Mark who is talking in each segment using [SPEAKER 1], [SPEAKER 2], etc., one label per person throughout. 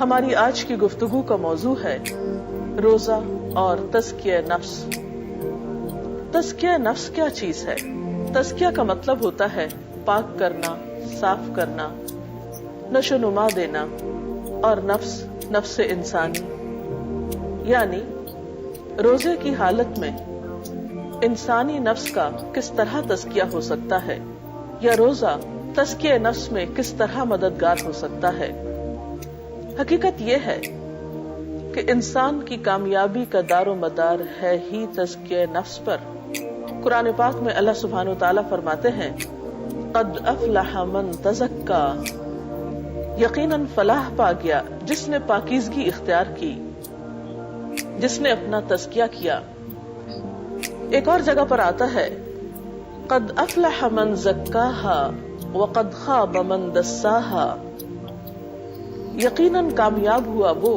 [SPEAKER 1] ہماری آج کی گفتگو کا موضوع ہے روزہ اور تزکیہ نفس۔ تزکیہ نفس کیا چیز ہے؟ تزکیہ کا مطلب ہوتا ہے پاک کرنا، صاف کرنا، نشو نما دینا، اور نفس انسانی، یعنی روزے کی حالت میں انسانی نفس کا کس طرح تزکیہ ہو سکتا ہے، یا روزہ تزکیہ نفس میں کس طرح مددگار ہو سکتا ہے۔ حقیقت یہ ہے کہ انسان کی کامیابی کا دار و مدار ہے ہی تزکیہ نفس پر۔ قرآن پاک میں اللہ سبحانہ و تعالیٰ فرماتے ہیں قد افلح من تزکا، یقیناً فلاح پا گیا جس نے پاکیزگی اختیار کی، جس نے اپنا تزکیہ کیا۔ ایک اور جگہ پر آتا ہے قد افلح من زکاہا وقد خاب من دساہا، یقیناً کامیاب ہوا وہ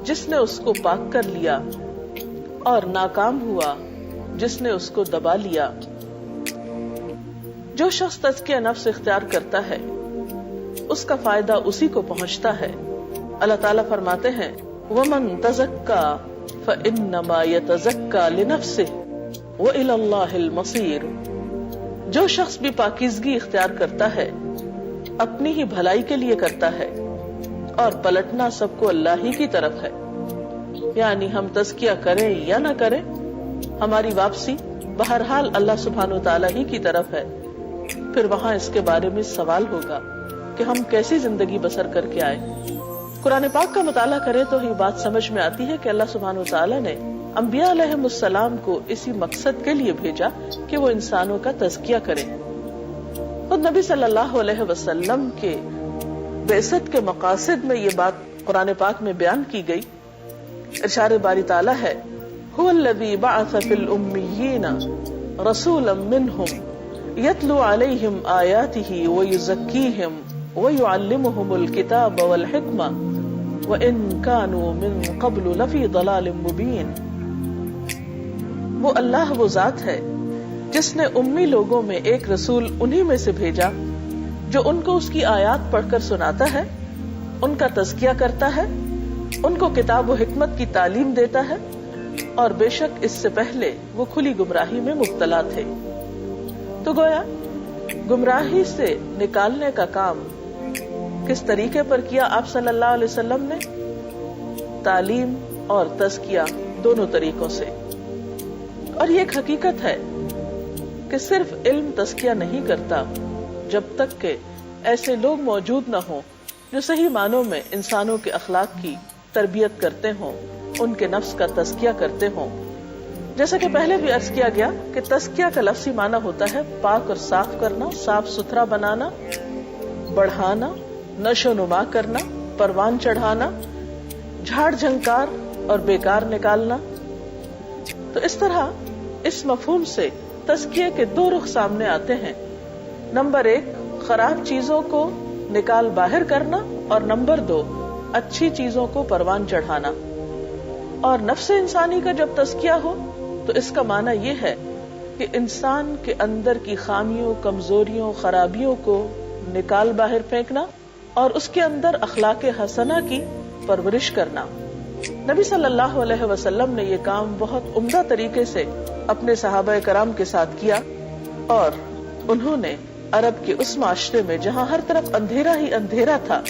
[SPEAKER 1] جس نے اس کو پاک کر لیا، اور ناکام ہوا جس نے اس کو دبا لیا۔ جو شخص تزکیہ نفس اختیار کرتا ہے اس کا فائدہ اسی کو پہنچتا ہے۔ اللہ تعالیٰ فرماتے ہیں وَمَن تَزَكَّى فَإِنَّمَا يَتَزَكَّى لِنَفْسِهِ وَإِلَى اللَّهِ الْمَصِيرُ، جو شخص بھی پاکیزگی اختیار کرتا ہے اپنی ہی بھلائی کے لیے کرتا ہے، اور پلٹنا سب کو اللہ ہی کی طرف ہے۔ یعنی ہم تزکیہ کریں یا نہ کریں، ہماری واپسی بہرحال اللہ سبحانہ وتعالی ہی کی طرف ہے۔ پھر وہاں اس کے بارے میں سوال ہوگا کہ ہم کیسی زندگی بسر کر کے آئے۔ قرآن پاک کا مطالعہ کریں تو یہ بات سمجھ میں آتی ہے کہ اللہ سبحانہ وتعالی نے انبیاء علیہم السلام کو اسی مقصد کے لیے بھیجا کہ وہ انسانوں کا تزکیہ کریں۔ خود نبی صلی اللہ علیہ وسلم کے بعثت کے مقاصد میں یہ بات قرآن پاک میں بیان کی گئی۔ ارشاد باری تعالیٰ ہے هو الذی بعث فی الامیین رسولا منہم یتلو علیہم آیاتہ ویزکیہم ویعلمہم الکتاب والحکمہ وإن كانوا من قبل لفی ضلال مبین۔ وہ اللہ وہ ذات ہے جس نے امی لوگوں میں ایک رسول انہی میں سے بھیجا جو ان کو اس کی آیات پڑھ کر سناتا ہے، ان کا تزکیہ کرتا ہے، ان کو کتاب و حکمت کی تعلیم دیتا ہے، اور بے شک اس سے پہلے وہ کھلی گمراہی میں مبتلا تھے۔ تو گویا گمراہی سے نکالنے کا کام کس طریقے پر کیا آپ صلی اللہ علیہ وسلم نے؟ تعلیم اور تزکیہ دونوں طریقوں سے۔ اور یہ ایک حقیقت ہے کہ صرف علم تزکیہ نہیں کرتا جب تک کہ ایسے لوگ موجود نہ ہوں جو صحیح معنوں میں انسانوں کے اخلاق کی تربیت کرتے ہوں، ان کے نفس کا تزکیہ کرتے ہوں۔ جیسا کہ پہلے بھی عرض کیا گیا کہ تزکیہ کا لفظی معنی ہوتا ہے پاک اور صاف کرنا، صاف ستھرا بنانا، بڑھانا، نشو نما کرنا، پروان چڑھانا، جھاڑ جھنکار اور بیکار نکالنا۔ تو اس طرح اس مفہوم سے تزکیے کے دو رخ سامنے آتے ہیں۔ نمبر 1 خراب چیزوں کو نکال باہر کرنا، اور نمبر 2 اچھی چیزوں کو پروان چڑھانا۔ اور نفس انسانی کا جب تزکیہ ہو تو اس کا معنی یہ ہے کہ انسان کے اندر کی خامیوں، کمزوریوں، خرابیوں کو نکال باہر پھینکنا، اور اس کے اندر اخلاق حسنہ کی پرورش کرنا۔ نبی صلی اللہ علیہ وسلم نے یہ کام بہت عمدہ طریقے سے اپنے صحابہ کرام کے ساتھ کیا، اور انہوں نے عرب کے اس معاشرے میں جہاں ہر طرف اندھیرا ہی اندھیرا تھا،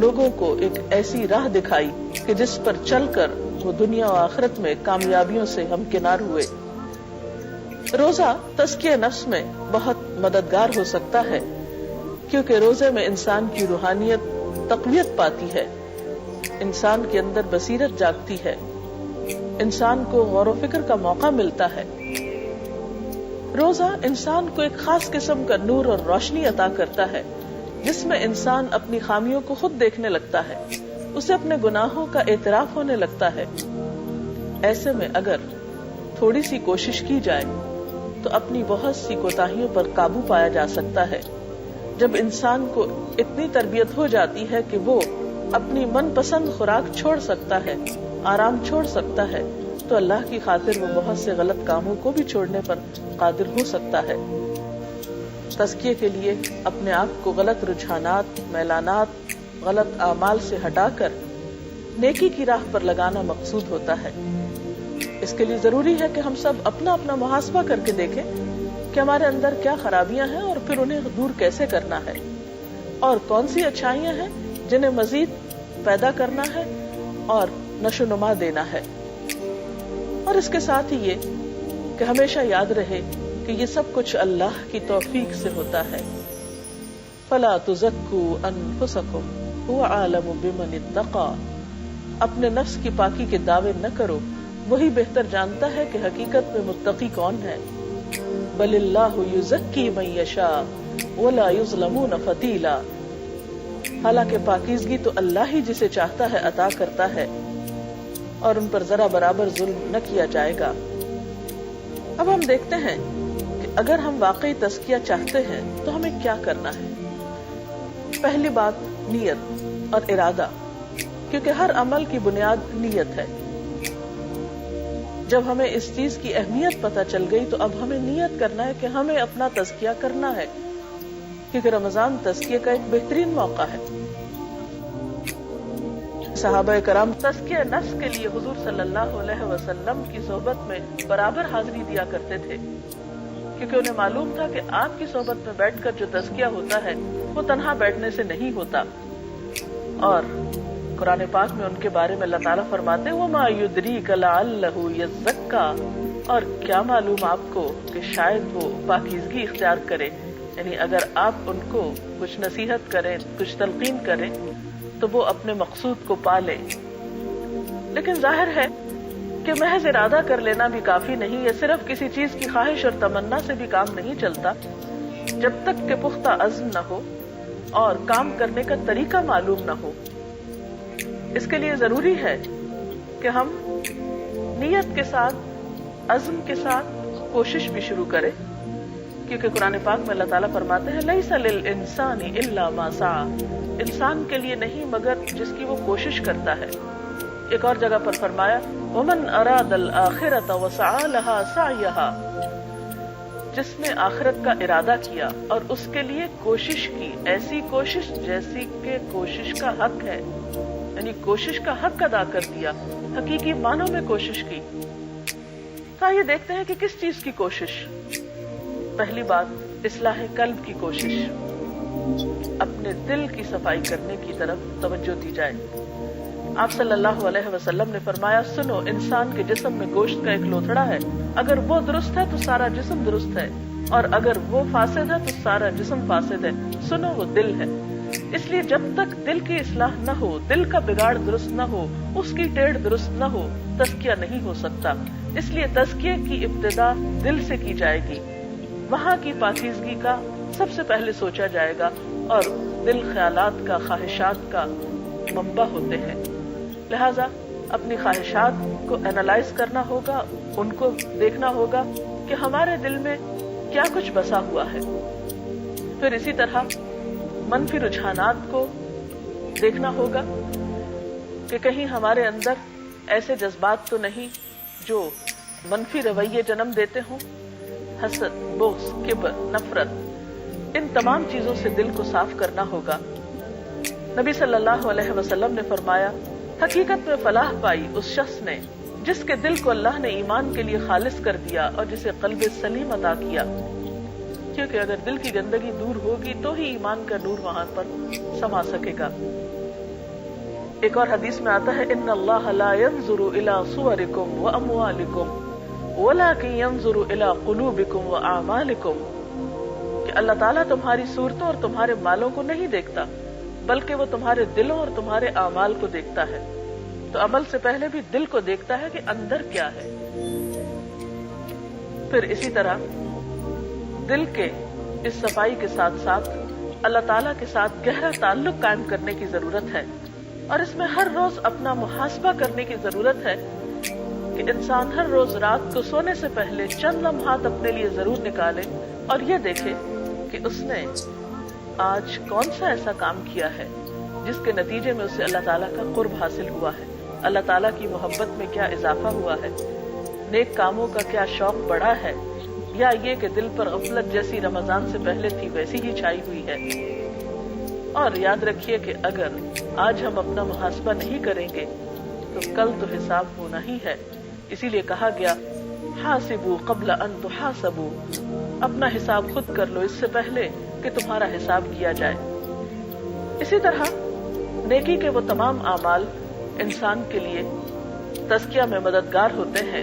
[SPEAKER 1] لوگوں کو ایک ایسی راہ دکھائی کہ جس پر چل کر وہ دنیا و آخرت میں کامیابیوں سے ہمکنار ہوئے۔ روزہ تزکیہ نفس میں بہت مددگار ہو سکتا ہے، کیونکہ روزے میں انسان کی روحانیت تقویت پاتی ہے، انسان کے اندر بصیرت جاگتی ہے، انسان کو غور و فکر کا موقع ملتا ہے۔ روزہ انسان کو ایک خاص قسم کا نور اور روشنی عطا کرتا ہے، جس میں انسان اپنی خامیوں کو خود دیکھنے لگتا ہے، اسے اپنے گناہوں کا اعتراف ہونے لگتا ہے۔ ایسے میں اگر تھوڑی سی کوشش کی جائے تو اپنی بہت سی کوتاہیوں پر قابو پایا جا سکتا ہے۔ جب انسان کو اتنی تربیت ہو جاتی ہے کہ وہ اپنی من پسند خوراک چھوڑ سکتا ہے، آرام چھوڑ سکتا ہے، تو اللہ کی خاطر وہ بہت سے غلط کاموں کو بھی چھوڑنے پر قادر ہو سکتا ہے۔ تزکیے کے لیے اپنے آپ کو غلط رجحانات، میلانات، غلط اعمال سے ہٹا کر نیکی کی راہ پر لگانا مقصود ہوتا ہے۔ اس کے لیے ضروری ہے کہ ہم سب اپنا اپنا محاسبہ کر کے دیکھیں کہ ہمارے اندر کیا خرابیاں ہیں اور پھر انہیں دور کیسے کرنا ہے، اور کون سی اچھائیاں ہیں جنہیں مزید پیدا کرنا ہے اور نشو و نما دینا ہے۔ اور اس کے ساتھ ہی یہ کہ ہمیشہ یاد رہے کہ یہ سب کچھ اللہ کی توفیق سے ہوتا ہے۔ فَلَا تُزَكُّوا أَنفُسَكُمْ هُوَ أَعْلَمُ بِمَنِ اتَّقَىٰ، اپنے نفس کی پاکی کے دعوے نہ کرو، وہی بہتر جانتا ہے کہ حقیقت میں متقی کون ہے۔ بَلِ اللَّهُ يُزَكِّي مَن يَشَاءُ وَلَا يُظْلَمُونَ فَتِيلًا، حالانکہ پاکیزگی تو اللہ ہی جسے چاہتا ہے عطا کرتا ہے، اور ان پر ذرا برابر ظلم نہ کیا جائے گا۔ اب ہم دیکھتے ہیں کہ اگر ہم واقعی تزکیہ چاہتے ہیں تو ہمیں کیا کرنا ہے۔ پہلی بات نیت اور ارادہ، کیونکہ ہر عمل کی بنیاد نیت ہے۔ جب ہمیں اس چیز کی اہمیت پتہ چل گئی تو اب ہمیں نیت کرنا ہے کہ ہمیں اپنا تزکیہ کرنا ہے، کیونکہ رمضان تزکیہ کا ایک بہترین موقع ہے۔ صحابہ کرام تزکیہ نفس کے لیے حضور صلی اللہ علیہ وسلم کی صحبت میں برابر حاضری دیا کرتے تھے، کیونکہ انہیں معلوم تھا کہ آپ کی صحبت میں بیٹھ کر جو تزکیہ ہوتا ہے وہ تنہا بیٹھنے سے نہیں ہوتا۔ اور قرآن پاک میں ان کے بارے میں اللہ تعالیٰ فرماتے ہیں وَمَا يُدْرِيكَ لَعَلَّهُ يَزَّكَّىٰ، اور کیا معلوم آپ کو کہ شاید وہ پاکیزگی اختیار کرے، یعنی اگر آپ ان کو کچھ نصیحت کریں، کچھ تلقین کریں تو وہ اپنے مقصود کو پا لے۔ لیکن ظاہر ہے کہ محض ارادہ کر لینا بھی کافی نہیں ہے، صرف کسی چیز کی خواہش اور تمنا سے بھی کام نہیں چلتا جب تک کہ پختہ عزم نہ ہو اور کام کرنے کا طریقہ معلوم نہ ہو۔ اس کے لیے ضروری ہے کہ ہم نیت کے ساتھ، عزم کے ساتھ کوشش بھی شروع کریں، کیونکہ قرآن پاک میں اللہ تعالیٰ فرماتے ہیں لَيْسَ لِلْإِنسَانِ إِلَّا مَا سَعَىٰ، انسان کے لیے نہیں مگر جس کی وہ کوشش کرتا ہے۔ ایک اور جگہ پر فرمایا وَمَنْ أَرَادَ الْآخِرَةَ وَسَعَىٰ لَهَا سَعْيَهَا، جس نے آخرت کا ارادہ کیا اور اس کے لیے کوشش کی، ایسی کوشش جیسی کہ کوشش کا حق ہے، یعنی کوشش کا حق ادا کر دیا، حقیقی معنوں میں کوشش کی۔ تو یہ دیکھتے ہیں کہ کس چیز کی کوشش۔ پہلی بات اصلاح قلب کی کوشش، اپنے دل کی صفائی کرنے کی طرف توجہ دی جائے۔ آپ صلی اللہ علیہ وسلم نے فرمایا سنو، انسان کے جسم میں گوشت کا ایک لوتھڑا ہے، اگر وہ درست ہے تو سارا جسم درست ہے، اور اگر وہ فاسد ہے تو سارا جسم فاسد ہے۔ سنو، وہ دل ہے۔ اس لیے جب تک دل کی اصلاح نہ ہو، دل کا بگاڑ درست نہ ہو، اس کی ٹیڑھ درست نہ ہو، تزکیہ نہیں ہو سکتا۔ اس لیے تزکیے کی ابتدا دل سے کی جائے گی، وہاں کی پاکیزگی کا سب سے پہلے سوچا جائے گا، اور دل خیالات کا، خواہشات کا منبع ہوتے ہیں۔ لہذا اپنی خواہشات کو اینالائز کرنا ہوگا، ان کو دیکھنا ہوگا کہ ہمارے دل میں کیا کچھ بسا ہوا ہے۔ پھر اسی طرح منفی رجحانات کو دیکھنا ہوگا کہ کہیں ہمارے اندر ایسے جذبات تو نہیں جو منفی رویے جنم دیتے ہوں، حسد، بغض، کبر، نفرت، ان تمام چیزوں سے دل کو صاف کرنا ہوگا۔ نبی صلی اللہ علیہ وسلم نے فرمایا حقیقت میں فلاح پائی اس شخص نے جس کے دل کو اللہ نے ایمان کے لیے خالص کر دیا اور جسے قلب سلیم عطا کیا، کیونکہ اگر دل کی گندگی دور ہوگی تو ہی ایمان کا نور وہاں پر سما سکے گا۔ ایک اور حدیث میں آتا ہے ان اللہ لا ينظر الى صورکم واموالکم ولكن ينظر الى قلوبکم واعمالکم، کہ اللہ تعالیٰ تمہاری صورتوں اور تمہارے مالوں کو نہیں دیکھتا بلکہ وہ تمہارے دلوں اور تمہارے اعمال کو دیکھتا ہے۔ تو عمل سے پہلے بھی دل کو دیکھتا ہے کہ اندر کیا ہے۔ پھر اسی طرح دل کے اس صفائی کے ساتھ ساتھ اللہ تعالیٰ کے ساتھ گہرا تعلق قائم کرنے کی ضرورت ہے، اور اس میں ہر روز اپنا محاسبہ کرنے کی ضرورت ہے کہ انسان ہر روز رات کو سونے سے پہلے چند لمحات اپنے لیے ضرور نکالے اور یہ دیکھے کہ اس نے آج کون سا ایسا کام کیا ہے جس کے نتیجے میں اسے اللہ تعالیٰ کا قرب حاصل ہوا ہے، اللہ تعالیٰ کی محبت میں کیا اضافہ ہوا ہے، نیک کاموں کا کیا شوق بڑھا ہے، یا یہ کہ دل پر غفلت جیسی رمضان سے پہلے تھی ویسی ہی چھائی ہوئی ہے۔ اور یاد رکھیے کہ اگر آج ہم اپنا محاسبہ نہیں کریں گے تو کل تو حساب ہونا ہی ہے. اسی لیے کہا گیا حاسبوا قبل ان تحاسبوا، اپنا حساب خود کر لو اس سے پہلے کہ تمہارا حساب کیا جائے. اسی طرح نیکی کے وہ تمام اعمال انسان کے لیے تزکیہ میں مددگار ہوتے ہیں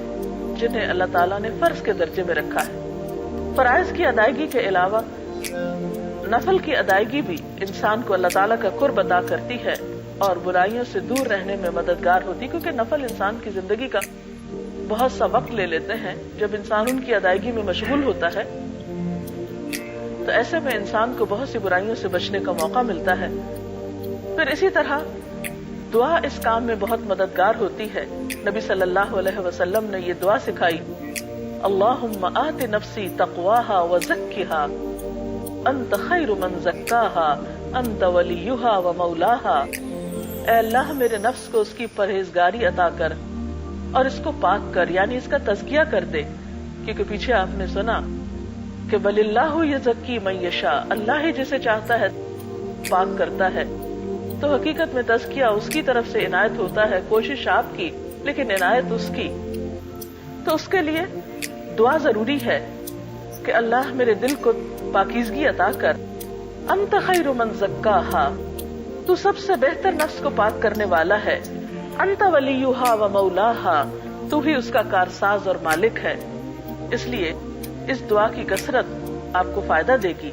[SPEAKER 1] جنہیں اللہ تعالیٰ نے فرض کے درجے میں رکھا ہے. فرائض کی ادائیگی کے علاوہ نفل کی ادائیگی بھی انسان کو اللہ تعالیٰ کا قرب عطا کرتی ہے اور برائیوں سے دور رہنے میں مددگار ہوتی، کیونکہ نفل انسان کی زندگی کا بہت سا وقت لے لیتے ہیں. جب انسان ان کی ادائیگی میں مشغول ہوتا ہے تو ایسے میں انسان کو بہت سی برائیوں سے بچنے کا موقع ملتا ہے. پھر اسی طرح دعا اس کام میں بہت مددگار ہوتی ہے. نبی صلی اللہ علیہ وسلم نے یہ دعا سکھائی، اللہم آت نفسی تقواها وزکھها انت خیر من زکاها انت ولیہا ومولاہا. اے اللہ میرے نفس کو اس کی پرہیزگاری عطا کر اور اس کو پاک کر، یعنی اس کا تزکیہ کر دے. کیونکہ پیچھے آپ نے سنا کہ بل اللہ یزکی من یشاء، اللہ ہی جسے چاہتا ہے پاک کرتا ہے. تو حقیقت میں تزکیہ اس کی طرف سے عنایت ہوتا ہے، کوشش آپ کی لیکن عنایت اس کی. تو اس کے لیے دعا ضروری ہے کہ اللہ میرے دل کو پاکیزگی عطا کر. انت خیر من زکاہا، تو سب سے بہتر نفس کو پاک کرنے والا ہے. انت ولیہا و مولاہا، تو ہی اس کا کارساز اور مالک ہے. اس لیے اس دعا کی کثرت آپ کو فائدہ دے گی.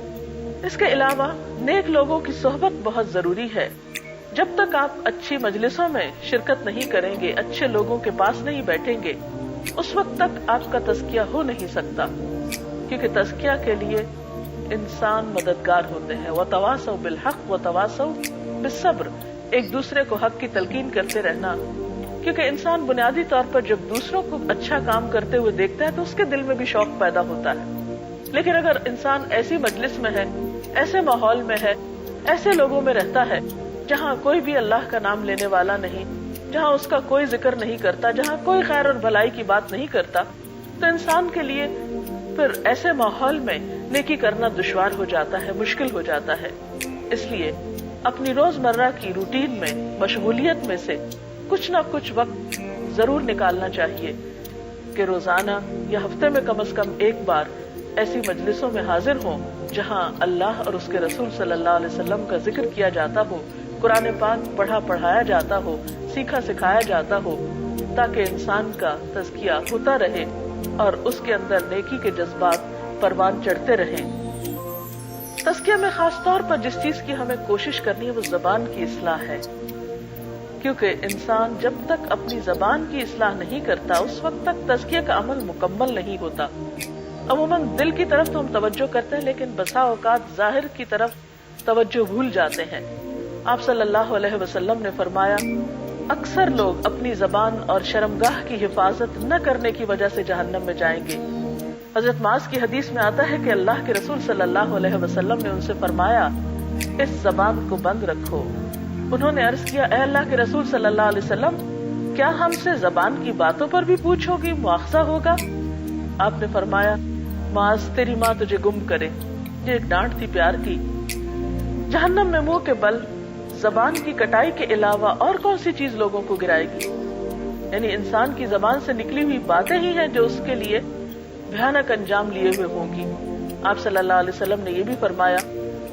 [SPEAKER 1] اس کے علاوہ نیک لوگوں کی صحبت بہت ضروری ہے. جب تک آپ اچھی مجلسوں میں شرکت نہیں کریں گے، اچھے لوگوں کے پاس نہیں بیٹھیں گے، اس وقت تک آپ کا تزکیہ ہو نہیں سکتا. کیونکہ تزکیہ کے لیے انسان مددگار ہوتے ہیں. وتواصوا بالحق وتواصوا بالصبر، ایک دوسرے کو حق کی تلقین کرتے رہنا. کیونکہ انسان بنیادی طور پر جب دوسروں کو اچھا کام کرتے ہوئے دیکھتا ہے تو اس کے دل میں بھی شوق پیدا ہوتا ہے. لیکن اگر انسان ایسی مجلس میں ہے، ایسے ماحول میں ہے، ایسے لوگوں میں رہتا ہے جہاں کوئی بھی اللہ کا نام لینے والا نہیں، جہاں اس کا کوئی ذکر نہیں کرتا، جہاں کوئی خیر اور بھلائی کی بات نہیں کرتا، تو انسان کے لیے پھر ایسے ماحول میں نیکی کرنا دشوار ہو جاتا ہے، مشکل ہو جاتا ہے. اس لیے اپنی روزمرہ کی روٹین میں، مشغولیت میں سے کچھ نہ کچھ وقت ضرور نکالنا چاہیے کہ روزانہ یا ہفتے میں کم از کم ایک بار ایسی مجلسوں میں حاضر ہوں جہاں اللہ اور اس کے رسول صلی اللہ علیہ وسلم کا ذکر کیا جاتا ہو، قرآن پاک پڑھایا جاتا ہو، سیکھا سکھایا جاتا ہو، تاکہ انسان کا تزکیہ ہوتا رہے اور اس کے اندر نیکی کے جذبات پروان چڑھتے رہیں. تزکیہ میں خاص طور پر جس چیز کی ہمیں کوشش کرنی ہے وہ زبان کی اصلاح ہے. کیونکہ انسان جب تک اپنی زبان کی اصلاح نہیں کرتا اس وقت تک تزکیہ کا عمل مکمل نہیں ہوتا. عموماً دل کی طرف تو ہم توجہ کرتے ہیں لیکن بسا اوقات ظاہر کی طرف توجہ بھول جاتے ہیں. آپ صلی اللہ علیہ وسلم نے فرمایا، اکثر لوگ اپنی زبان اور شرمگاہ کی حفاظت نہ کرنے کی وجہ سے جہنم میں جائیں گے. حضرت معاذ کی حدیث میں آتا ہے کہ اللہ کے رسول صلی اللہ علیہ وسلم نے ان سے فرمایا، اس زبان کو بند رکھو. انہوں نے عرض کیا، اے اللہ کے رسول صلی اللہ علیہ وسلم، کیا ہم سے زبان کی باتوں پر بھی پوچھو گی، مواخذہ ہوگا؟ آپ نے فرمایا، معاذ تیری ماں تجھے گم کرے. یہ ایک ڈانٹ تھی، پیار کی. جہنم میں منہ کے بل زبان کی کٹائی کے علاوہ اور کون سی چیز لوگوں کو گرائے گی؟ یعنی انسان کی زبان سے نکلی ہوئی باتیں ہی ہیں جو اس کے لیے بھیانک انجام لیے ہوئے ہوں گی. آپ صلی اللہ علیہ وسلم نے یہ بھی فرمایا،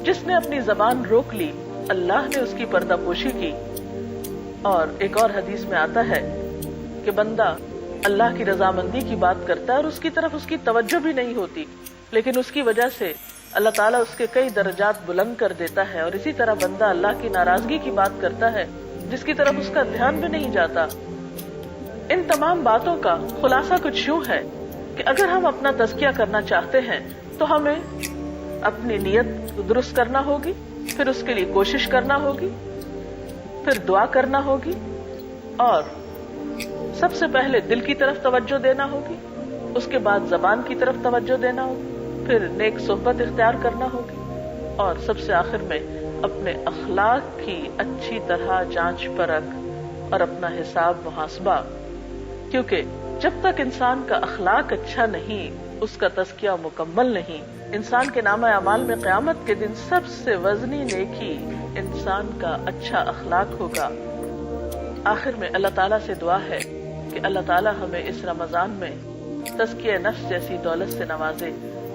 [SPEAKER 1] جس نے اپنی زبان روک لی اللہ نے اس کی پردہ پوشی کی. اور ایک اور حدیث میں آتا ہے کہ بندہ اللہ کی رضامندی کی بات کرتا ہے اور اس کی طرف اس کی توجہ بھی نہیں ہوتی، لیکن اس کی وجہ سے اللہ تعالیٰ اس کے کئی درجات بلند کر دیتا ہے. اور اسی طرح بندہ اللہ کی ناراضگی کی بات کرتا ہے جس کی طرف اس کا دھیان بھی نہیں جاتا. ان تمام باتوں کا خلاصہ کچھ یوں ہے کہ اگر ہم اپنا تزکیہ کرنا چاہتے ہیں تو ہمیں اپنی نیت درست کرنا ہوگی، پھر اس کے لیے کوشش کرنا ہوگی، پھر دعا کرنا ہوگی، اور سب سے پہلے دل کی طرف توجہ دینا ہوگی، اس کے بعد زبان کی طرف توجہ دینا ہوگی، پھر نیک صحبت اختیار کرنا ہوگی، اور سب سے آخر میں اپنے اخلاق کی اچھی طرح جانچ پرکھ اور اپنا حساب محاسبہ. کیونکہ جب تک انسان کا اخلاق اچھا نہیں، اس کا تزکیہ مکمل نہیں. انسان کے نامہ اعمال میں قیامت کے دن سب سے وزنی نیکی انسان کا اچھا اخلاق ہوگا. آخر میں اللہ تعالیٰ سے دعا ہے کہ اللہ تعالیٰ ہمیں اس رمضان میں تزکیہ نفس جیسی دولت سے نوازے.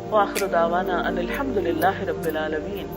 [SPEAKER 1] وآخر دعوانا ان الحمد للہ رب العالمین.